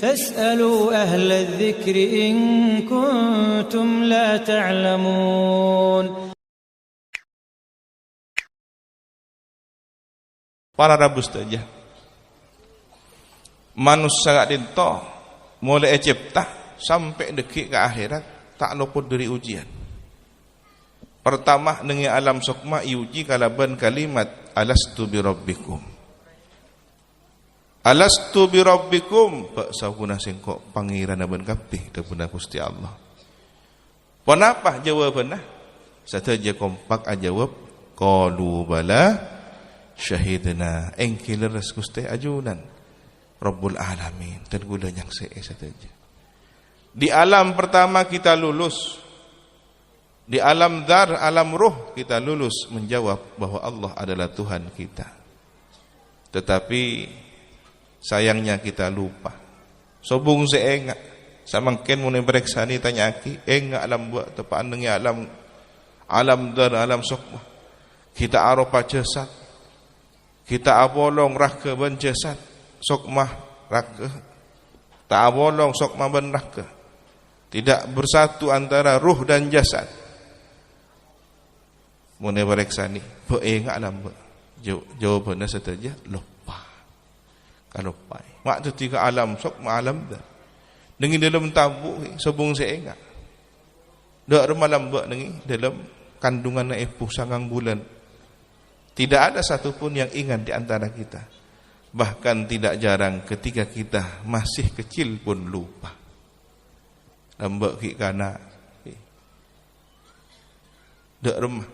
فاسألوا أهل الذكر إن كنتم لا تعلمون. Para rabus saja. Manusia dinto mulai cipta sampai detik ke akhirat tak luput dari ujian. Pertama dengan alam sukma iuji kalaban kalimat alastu birabbikum. Alastu birabbikum pak sakuna sengkok pangeran aban kapih dapuna Gusti Allah. Kenapa jawabannya? Sateja kompak ajawab qalu bala syahidna engkileres Gusti ajunan Rabbul Alamin dan gula yang sateja. Di alam pertama kita lulus, di alam dar, alam ruh kita lulus menjawab bahwa Allah adalah Tuhan kita. Tetapi sayangnya kita lupa. Sobung seenggak samangken mun bereksani tanyaki enggak alam buat tepaan dengan alam dar, alam sukma. Kita aropa jasad, kita abolong raka ban jasad, sukma raka. Tak abolong sukma ban raka. Tidak bersatu antara ruh dan jasad. Mun bereksani pe enggak alam buat. Jawabannya saja lupa. Kalau pai. Waktu tiga alam sukma alam dar. Dengan dalam tabuk sebung seenggak. Dak remalam buat dengan dalam kandungan epuh sangang bulan. Tidak ada satupun yang ingat di antara kita. Bahkan tidak jarang ketika kita masih kecil pun lupa. Lambak ki kana. Dak remah.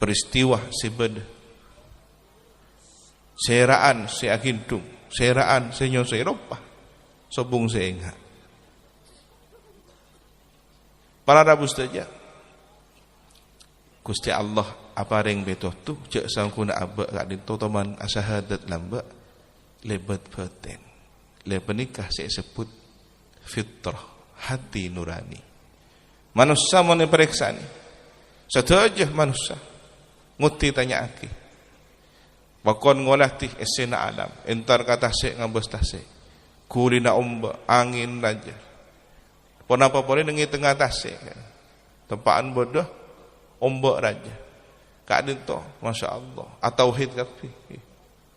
Peristiwa sebed. Seraan seakintung, seraan senyo seropa. Sobung seenggak. Para rabus saja. Gusti Allah apa ring beto tu cek sangkuna abak kak dinto toman asyahadat lambak lebat paten. Lebat nikah saya sebut fitrah hati nurani. Manusia mau periksa ni. Satu aja manusia. Muti tanya aki. Bakon ngolah ti esena alam. Entar kata sek ngabas tasek. Kulina umba angin raja. Pon apa boleh dengi tengah tasek. Tempaan bodoh ombak raja. Kak dinto, masya Allah. Atau hid kapi.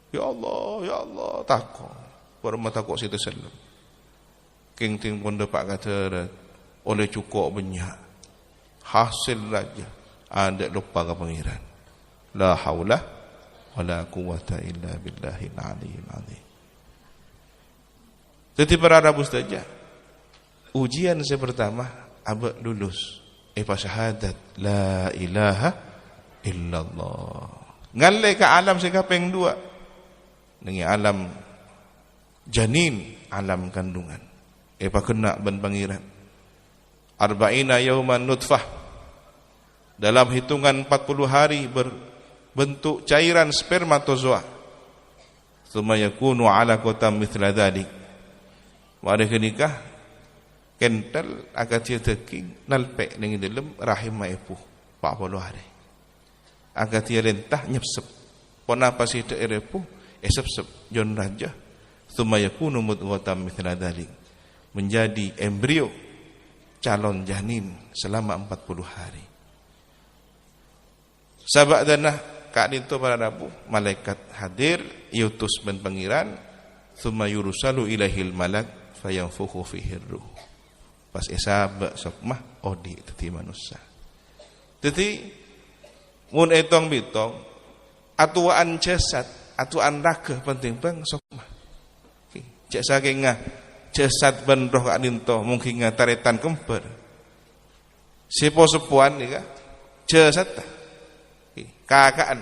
Ya Allah, takut. Baru takut situ selum. King ting pun dapat kata oleh cukup banyak. Hasil raja. Ada lupa ke pangeran. La haulah wala quwata illa billahil aliyyil azim. Jadi para rabus saja. Ujian saya pertama abad lulus. Pas syahadat la ilaha illallah. Ngalai ke alam saya kapeng dua. Dengan alam janin, alam kandungan. Pas kena ban pangeran. Arba'ina yauman nutfah. Dalam hitungan 40 hari berbentuk cairan spermatozoa. Tsumma yakunu 'alaqatan mithla dzalik. Mari nikah kental agak ceteking nalpek dengan dalam rahim maepuh 40 hari. Agak dia lentah nyepsep. Pon apa sih te erepuh esep-sep jon raja. Tsumma yakunu mudghatan mithla dzalik. Menjadi embrio calon janin selama 40 hari. Sabak danah kak dinto para rabu malaikat hadir yutus ben pangeran tsumma yurusalu ilaihil malak fayanfukhu fihi ruh. Pas esabak sokmah odi teti manusia. Teti mun etong bitong atuan jasad, atuan raga penting bang sokmah. Cek saking ngah jasad ben roh kak dinto mungkin ngah taretan kembar. Sepo sepuan ni ka jasad ta. Kakaan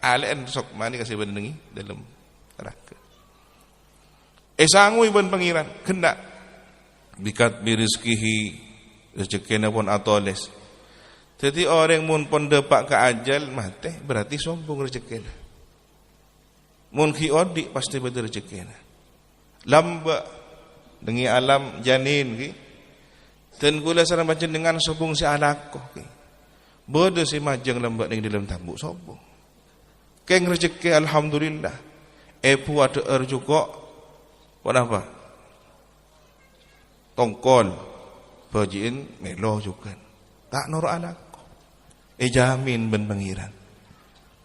alen sokmah ni kasih benengi dalam raga. Esangui ben pangeran kena bikat birizkihi rezekina pun atoles. Jadi orang mun pun depak ke ajal mati berarti sombong rezekina. Mun ki odi pasti betul rezekina. Lamba dengi alam janin ki. Dan gula sarang baca dengan sombong si anakku ki. Bodoh si majang lembak ning dalam tambuk sombong. Keng rezeki alhamdulillah. Epu ada juga Kenapa? Tongkol bajiin melo juga. Tak nur anakku. Jamin ben pangeran.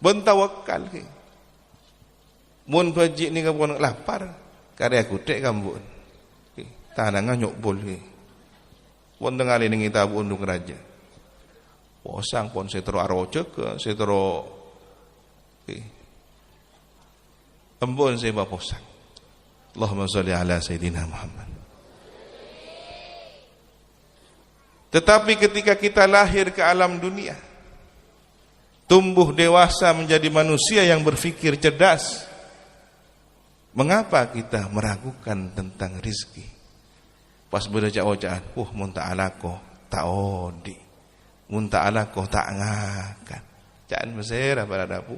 Ben tawakal ke. Mun baji ni kamu lapar, karya kutek kamu. Tanang nyok bol ke. Pon dengar ini kita undung raja. Posang pon setero arojek ke setero. Embon saya posang. Allahumma sholli ala sayyidina Muhammad. Tetapi ketika kita lahir ke alam dunia, tumbuh dewasa menjadi manusia yang berfikir cerdas, mengapa kita meragukan tentang rizki? Pas berjauh-jauhan, mun ta'alako ta'odi, mun ta'alako ta'ngakan. Jangan mesra pada dapu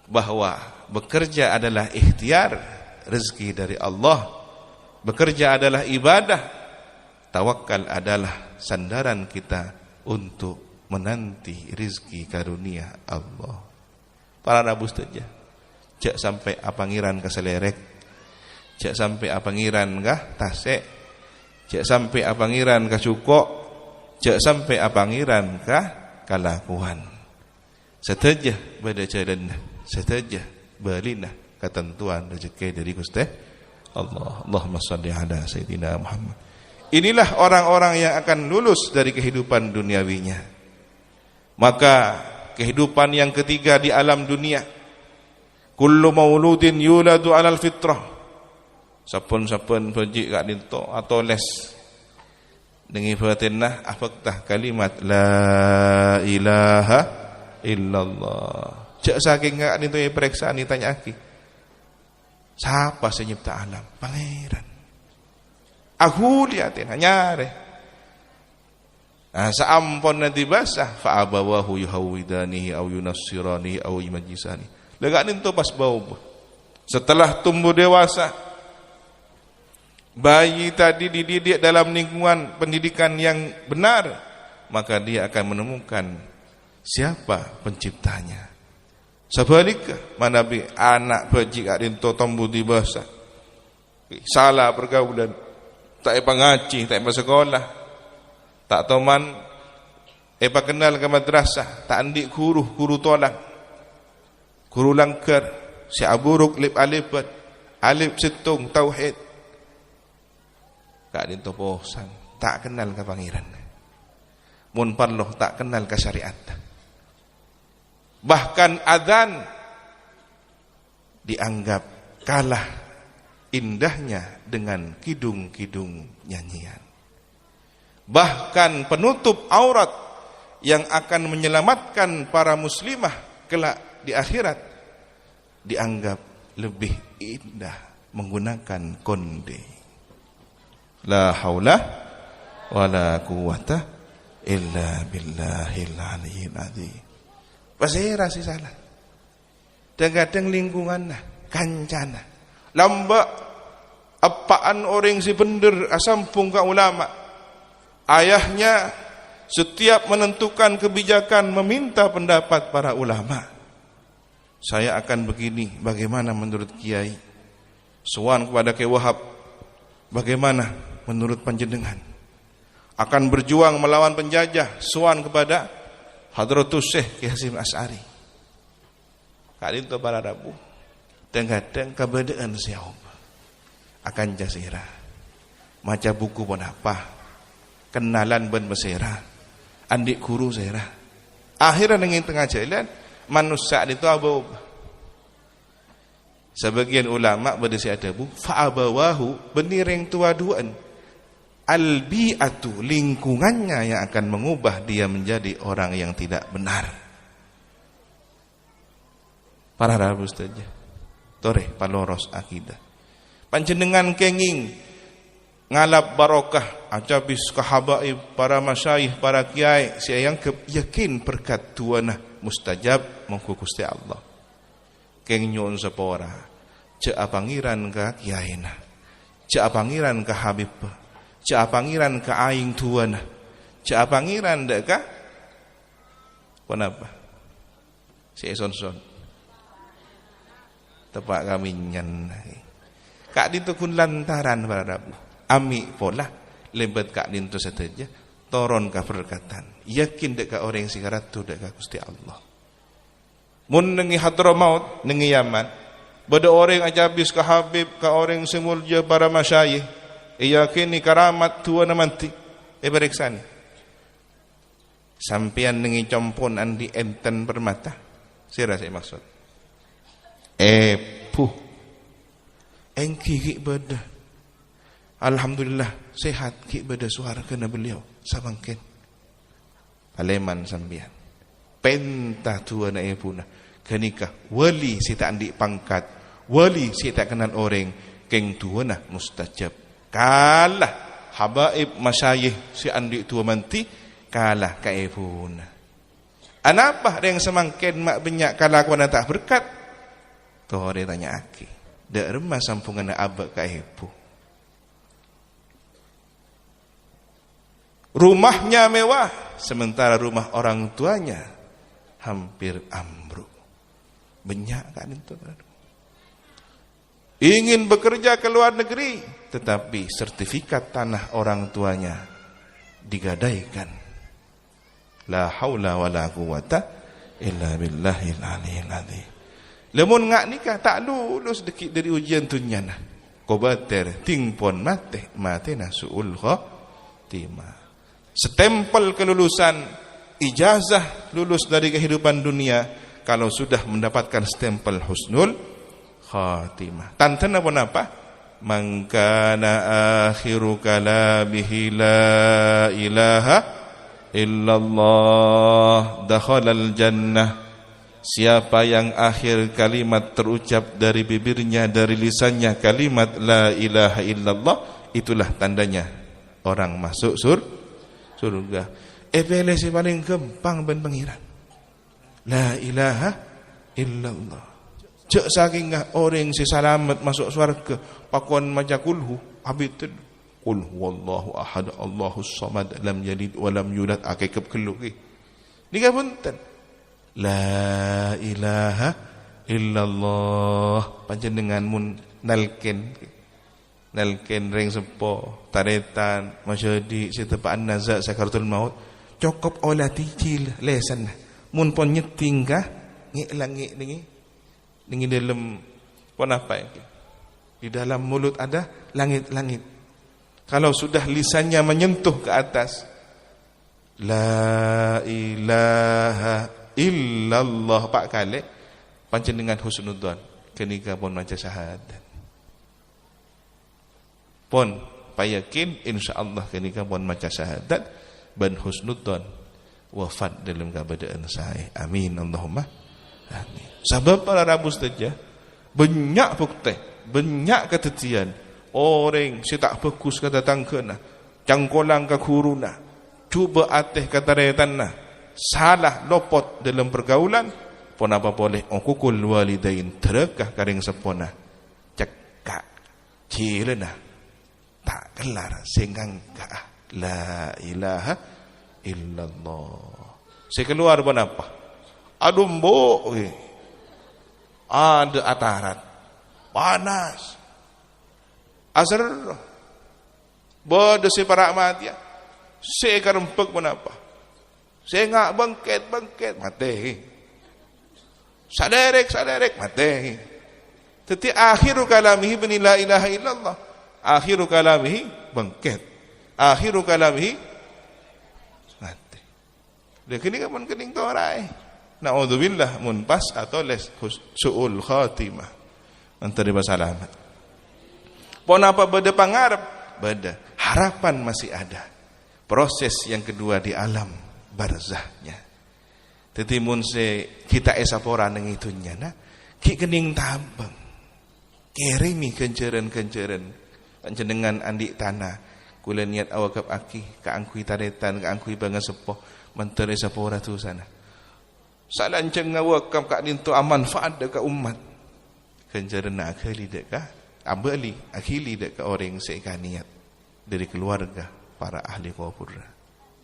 bahwa bekerja adalah ikhtiar, rezeki dari Allah. Bekerja adalah ibadah, tawakal adalah sandaran kita untuk menanti rizki karunia Allah. Para nabu saja, cak sampai apangiran ke selerek, cak sampai apangiran ke tasek, cak sampai apangiran ke cukok, cak sampai apangiran ke kalakuan. Seteja pada jalan, seteja berlinah ketentuan rezeki dari Gusti Allah. Allahumma shalli ala sayyidina Muhammad. Inilah orang-orang yang akan lulus dari kehidupan duniawinya. Maka kehidupan yang ketiga di alam dunia, kullu mauludin yuladu alal fitrah. Sapun-sapun pergi kat dinto atau les dengan fatinah apakah kalimat la ilaha illallah. Cak saking kat dinto periksa ni tanya aki. Siapa pencipta alam? Pangeran. Aku lihatin nyare. Saampun nanti basah fa abawahu yuhawidanihi aw yunassirani aw yumajjisani. Leganin tu pas bau. Setelah tumbuh dewasa, bayi tadi dididik dalam lingkungan pendidikan yang benar, maka dia akan menemukan siapa penciptanya. Sebaliknya, manabi anak bajik adinto tumbuh di basah, salah pergaulan, tak ngaji, tak sekolah, tak teman, kenal ke madrasah, tak andik guru tolak, guru langkar, si aburuk lip alipat, alif situng tauhid, kak dinto posang, tak kenal ke pangeran, mun parloh tak kenal ke syariat. Bahkan adzan dianggap kalah indahnya dengan kidung-kidung nyanyian. Bahkan penutup aurat yang akan menyelamatkan para muslimah kelak di akhirat dianggap lebih indah menggunakan konde. La haula wala quwata illa billahil aliyyil azim. Pasera si salah. Kadang-kadang lingkungan kancana. Lambak apaan orang si bener asampung ke ulama. Ayahnya setiap menentukan kebijakan meminta pendapat para ulama. Saya akan begini, bagaimana menurut kiai? Sowan kepada Kiai Wahab, bagaimana menurut panjenengan? Akan berjuang melawan penjajah, sowan kepada Hadratus Syekh Ki Hasyim Asy'ari. Kali itu para rabu kadang-kadang keberadaan siapa akan jasira. Maca buku pun apa, kenalan ben mesera, andik guru sera. Akhirnya dengan tengah jalan manusia itu abu. Sebagian ulama berdisi adabu fa'abawahu benireng tua duaan. Al-bi'atu lingkungannya yang akan mengubah dia menjadi orang yang tidak benar. Para rabu saja. Tore paloros akidah. Panjenengan kenging ngalap barokah acabis kahabaib para masyayikh para kiai saya yang yakin berkat tuana mustajab mongko Gusti Allah. Keng nyon sepora. Cek apangiran ka kiaina. Cek apangiran ka habib. Cak pangeran ke aing tuan, cak pangeran dek ka? Kenapa? Si son tepak kami nyan. kak dintu kun lantaran para rabu ami pola lebat kak dintu sateja toron ka berkatan yakin dek ka orang sigaratu dek ka Gusti Allah mun nengi Hadramaut nengi Yaman bada orang ajabis ka Habib ka orang semulja para masyayikh yakin ni karamat tua namanti bereksani sampian nengi compon andi enten permata sira saya maksud puh engki ki beda alhamdulillah sehat ki beda suara kena beliau samangken Paleman sambian penta tua na puna kenika wali si tak andi pangkat wali si tak kenal orang keng tua na mustajab kalah habaib masyayikh si andi tua manti kalah ka puna anapa yang semangken mak benyak kalah ku tak berkat tu dia tanya aki dak remah sampungan abak ka ibu rumahnya mewah sementara rumah orang tuanya hampir ambruk benyak kan itu ingin bekerja ke luar negeri tetapi sertifikat tanah orang tuanya digadaikan la haula wala quwata illa billahil aliyil azim lemun ngak nikah tak lulus dekik dari ujian tunyana kobater tingpon mate nasuul khotimah stempel kelulusan ijazah lulus dari kehidupan dunia kalau sudah mendapatkan stempel husnul khatimah tanten apa man kana akhiru kalamihi la ilaha illallah dakhalal jannah siapa yang akhir kalimat terucap dari bibirnya dari lisannya kalimat la ilaha illallah itulah tandanya orang masuk surga. Evelesi paling gampang ben pengiran. La ilaha illallah. Cek saking orang si selamat masuk surga pakuan maca kulhu habitud qul huwallahu ahad Allahus samad lam yalid wa lam yulad akekep keluk ki. Nika punten. La ilaha illallah panjenengan mun nalken ring sepo taretan masyadi sitepaan nazak sakaratul maut cokop olah ticil lesan mun pon nyeting kah ngik langi ningi dalam pon apa ini di dalam mulut ada langit kalau sudah lisannya menyentuh ke atas la ilaha illallah pak kali panjenengan husnudzon kenika pon maca syahadat pon payakin insyaallah kenika pon maca syahadat ban husnudzon wafat dalam keadaan sahih amin Allahumma amin sebab para rabu saja banyak bukti banyak ketetian orang si tak bagus kata tangkena cangkolang ke guruna cuba ateh kata retanna salah lopot dalam pergaulan pon apa boleh okukul walidain terekah karing sepona cekak cilena tak kelar singgang la ilaha illallah sekeluar pun apa aduh mbok ada atarat panas asar bodoh si para mati saya rempek pun apa saya ngak bangket mati saderek mati tetapi akhiru kalamihi bin la ilaha illallah akhiru kalamihi bangkit akhiru kalamihi mati dia kini kapan kening torai naudzubillah mun pas atau les suul khatimah antara selamat pon apa beda pangarep beda harapan masih ada proses yang kedua di alam barzahnya tetimun se kita esapora nang itunya na ki kening tabang kerimi kenceran panjenengan andi tanah kula niat awakap aki ka angkui taretan ka angkui bangga sepoh menteri sapora tu sana salanceng ngawakap ka dintu amanfaat dek ka umat kencerna akhili dek ka abali akhili dek ka orang seika niat dari keluarga para ahli kubur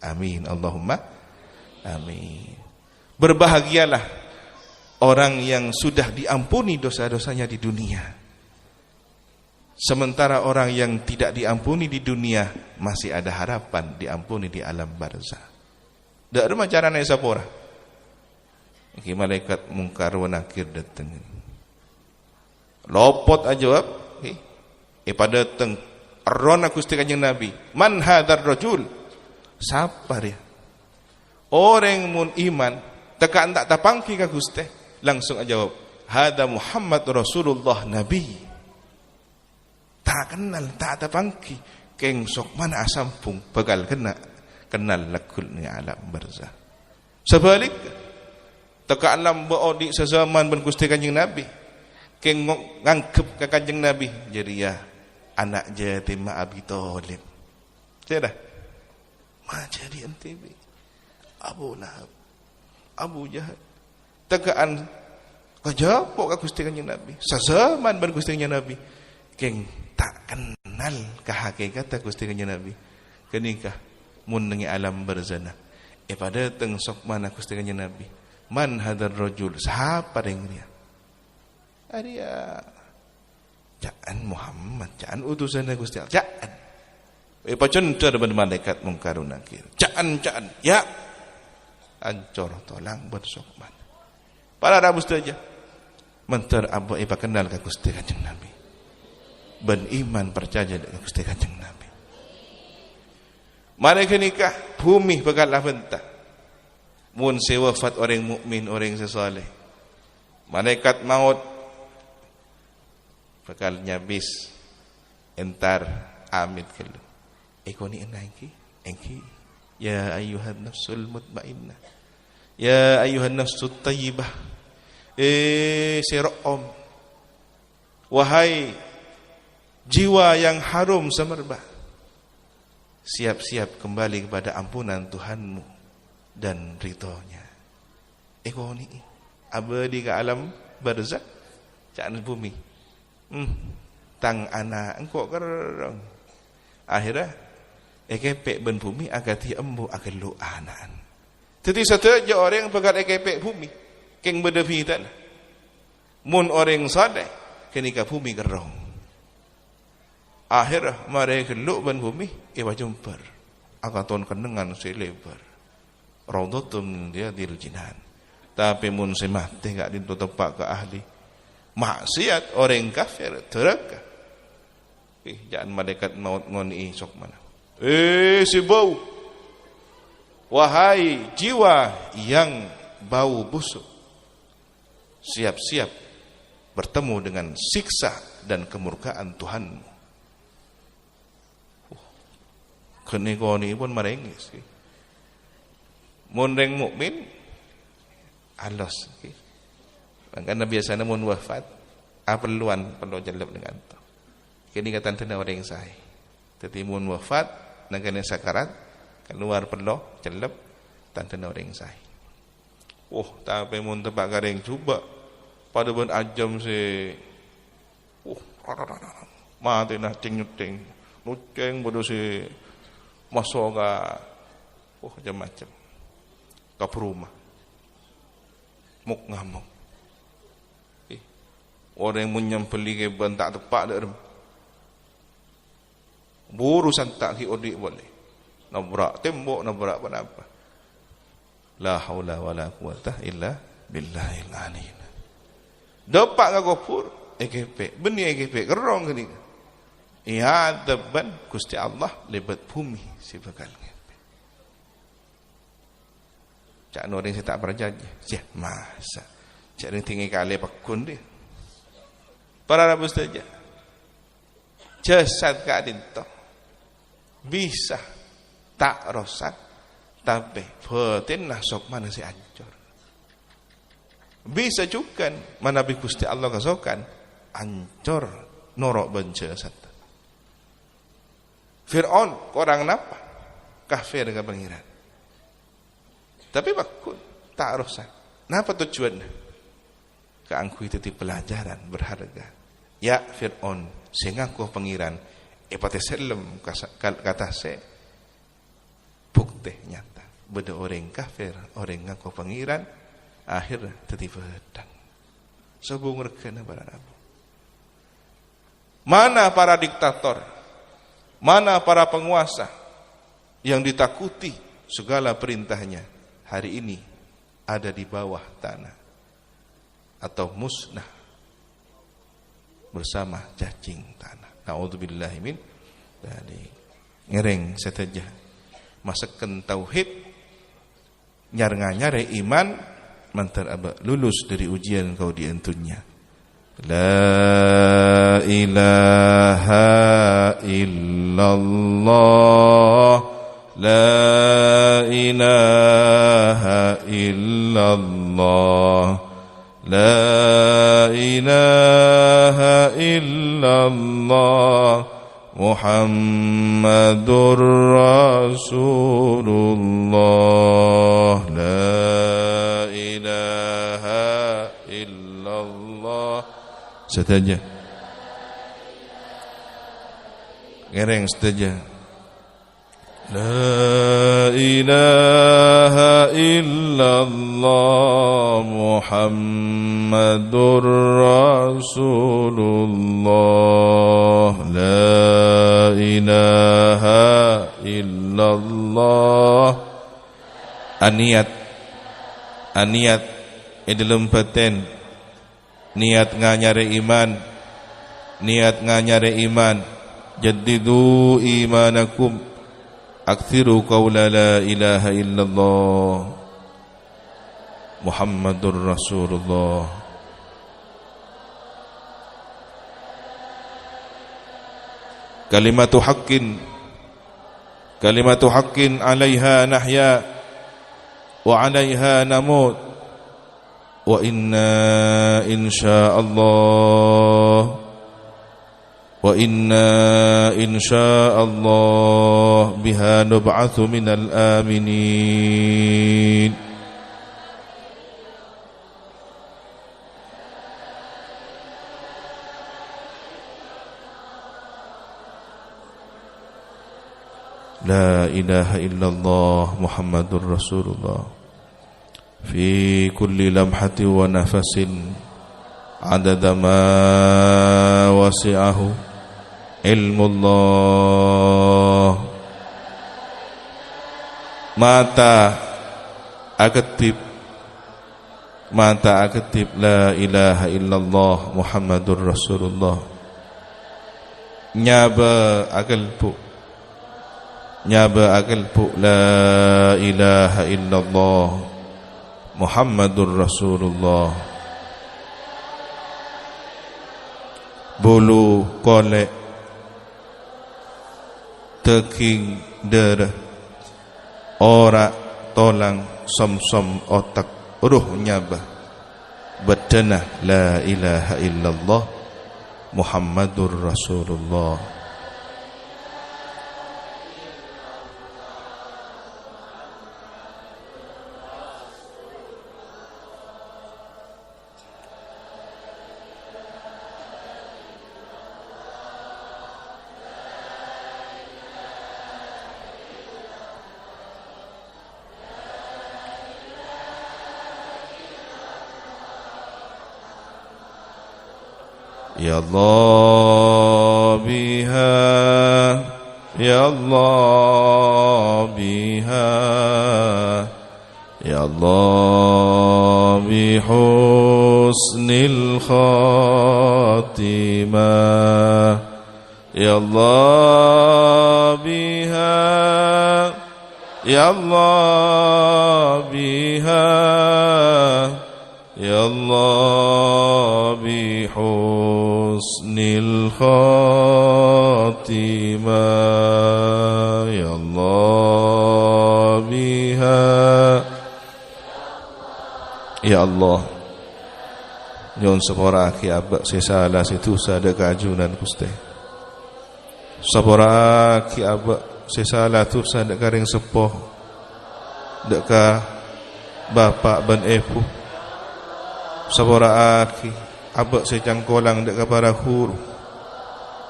amin Allahumma amin berbahagialah orang yang sudah diampuni dosa-dosanya di dunia Sementara orang yang tidak diampuni di dunia masih ada harapan diampuni di alam barzah. Dak ada carane sapora. Iki malaikat mungkar wa nakir datang. Lopot aja pada teng rona Gusti Kanjeng Nabi. Man hadzal rajul? Siapa dia? Orang mun iman tekan tak tapangki ka Gusti, langsung aja jawab, "Hada Muhammad Rasulullah Nabi." Tak kenal, tak tapangki, keng sok mana asampung bakal kenal lakul ni alam barzah. Sebalik teka alam beodi sezaman ben Gusti Kanjeng Nabi, keng ngangkep ka Kanjeng Nabi jadi ya anak yatim Abi Thalib. Sudah. Ma jadi NTB. Abu Lahab, Abu Jahal. Tegaan kajapok ka Gusti Kanjeng Nabi. Sezaman ben Gusti Kanjeng Nabi, keng tak kenal kehakikat Gusti Kanjeng Nabi. Kenikah mun nengi alam barzana. Pada teng sok mana Gusti Kanjeng Nabi. Man hadzal rajul? Siapa deng dia? Dia jaan Muhammad, jaan utusan Gusti Allah. Jaan. Pacentar ben malaikat mungkar nakir. Jaan ya. Ancor tolang ben sok mana. Para rabus saja. Mentar abo kenal ka Gusti Kanjeng Nabi. Ben iman percaya dengan Gusti Kanjeng Nabi. Mereka nikah bumi bakal bentah. Mun sewafat orang mukmin, orang sesoleh. Malaikat maut bakal nyabis entar amit kelu. Ekoni enaki, engki. Ya ayuhan nafsul mutmainnah. Ya ayuhan nafsut tayyibah. Sirom. Wahai jiwa yang harum semerbak, siap-siap kembali kepada ampunan Tuhanmu dan ridhonya. Ekoni abadi ke alam barzah, jangan bumi. Tang anak engkau kerong. Akhirnya ekepek ben bumi agak embu agak lu anan. Jadi setiap orang pegat ekepek bumi, keng bedefitan. Mun orang sadai, kenika bumi kerong. Akhirnya mereka lu ban bumi jumpar akaton kenengan selebar raudhatun dia dil jinan. Tapi mun semate gak ditutupak ke ahli maksiat orang kafir neraka. Jangan malaikat maut ngoni sok mana. Si bau, wahai jiwa yang bau busuk, siap-siap bertemu dengan siksa dan kemurkaan Tuhanmu. Kenikoni pun merengis. Mun reng mukmin alos. Karena biasanya mun wafat perlu jelep dengan tu. Kini kata tanda orang sahih. Jadi mun wafat nagane sakarat keluar perlu jelep tanda orang sahih. Tapi mun tebak gareng cuba pada ben ajam si mati nah ting nuceng bodoh si masuk ke macam-macam ke perumah muk ngamuk orang yang menyempeli ke bentak tepak dak buru santak ki odik boleh nabrak tembok nabrak apa la haula wala quwata illa billahil aliyyil depak ka gopur EGP benih EGP kerong gini. Iya deban Gusti Allah lebat bumi si bakal ngepe. Cak orang saya tak berjanji. Masa cak orang tinggi kali pakun dia. Para rabu saja. Jasad kadin to bisa tak rosak tapi batin lah sok mana si hancur. Bisa juga manabi Gusti Allah kasokan hancur norok bencana. Fir'aun orang napa? Kafir dengan pengiran. Tapi bakun tak rusak. Napa tujuannya? Keangku itu pelajaran berharga. Ya Fir'aun sengaku pengiran epate selem kata se bukti nyata. Beda orang kafir, orang ngaku pengiran akhir teti pedang. Sebung rekana barang apa? Mana para diktator? Mana para penguasa yang ditakuti segala perintahnya hari ini ada di bawah tanah atau musnah bersama cacing tanah. Na'udzubillahi min dzalik. Ngereng saja masakkan tauhid nyar-nyare iman mantar aba lulus dari ujian kau dientunnya. La ilaha illallah, la ilaha illallah, la ilaha illallah, Muhammadur Rasulullah, la ilaha illallah. Saja ngereng saja. La ilaha illallah Muhammadur Rasulullah, la ilaha illallah. Aniat dalam paten niat nganyare iman, jaddidu imanakum, aktsiru qawla la ilaha illallah Muhammadur Rasulullah. Kalimatu haqqin 'alaiha nahya wa 'alaiha namut. Wa inna insya'allah biha nub'atsu minal aminin. La ilaha illallah Muhammadur Rasulullah. Fi kulli lamhati wa nafasin adada ma wasi'ahu ilmullah. Mata akatib la ilaha illallah Muhammadur Rasulullah. Nyaba akalpu la ilaha illallah Muhammadur Rasulullah. Bulu kolek teking darah ora tolang som otak ruh nyabah badanah la ilaha illallah Muhammadur Rasulullah. Ya Allah biha, Ya Allah biha, Ya Allah bihusnil khatimah, Ya Allah biha, Ya Allah biha, Ya Allah bihusnil khatimah, Ya Allah biha. Ya Allah, nyon sepora aki abak sesala situsa de kajunan kuste. Sepora aki abak sesala tusa de karing sepoh de ka bapak ben epu. Sepora aki abak secangkolang de ka para huru.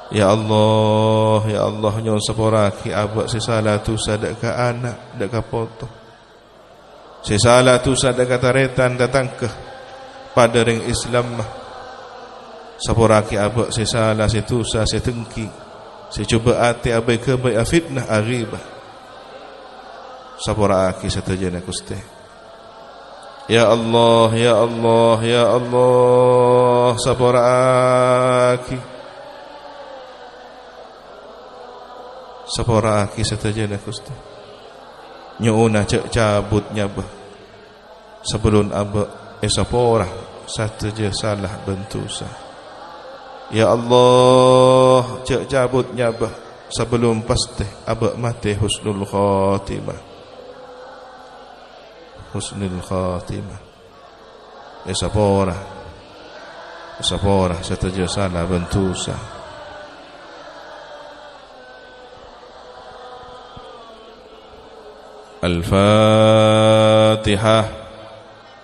Ya Allah nyon sepora aki abak sesala tusa de ka anak de ka poto. Sesala tu sada kata retan datang ke pada ring Islam Saporaki abak saya salah, saya tusa, saya tengki, saya cuba hati abai kebaik fitnah aribah. Saporaki satajana Gusti. Ya Allah, ya Allah, ya Allah, saporaki. Saporaki satajana Gusti. Nyuuna cek cabutnya bah. Sebelum abak sapora sataja salah bentusa. Ya Allah, cek cabutnya bah sebelum pasti abak mati husnul khatimah. Husnul khatimah. Ya sapora sataja salah bentusa. Al-Fatihah.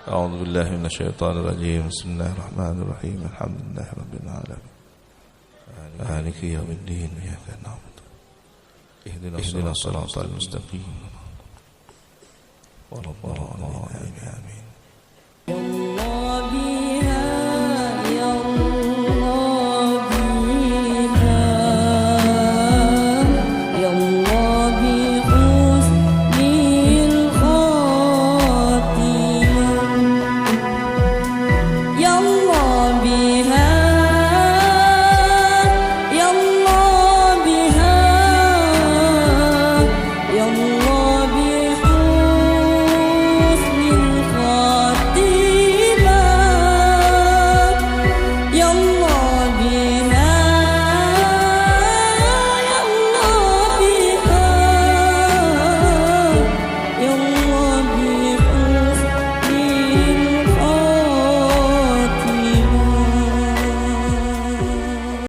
أعوذ بالله من الشيطان الرجيم بسم الله الرحمن الرحيم الحمد لله رب العالمين مالك يوم الدين إياك نعبد اهدنا الصراط المستقيم ولا الضالين آمين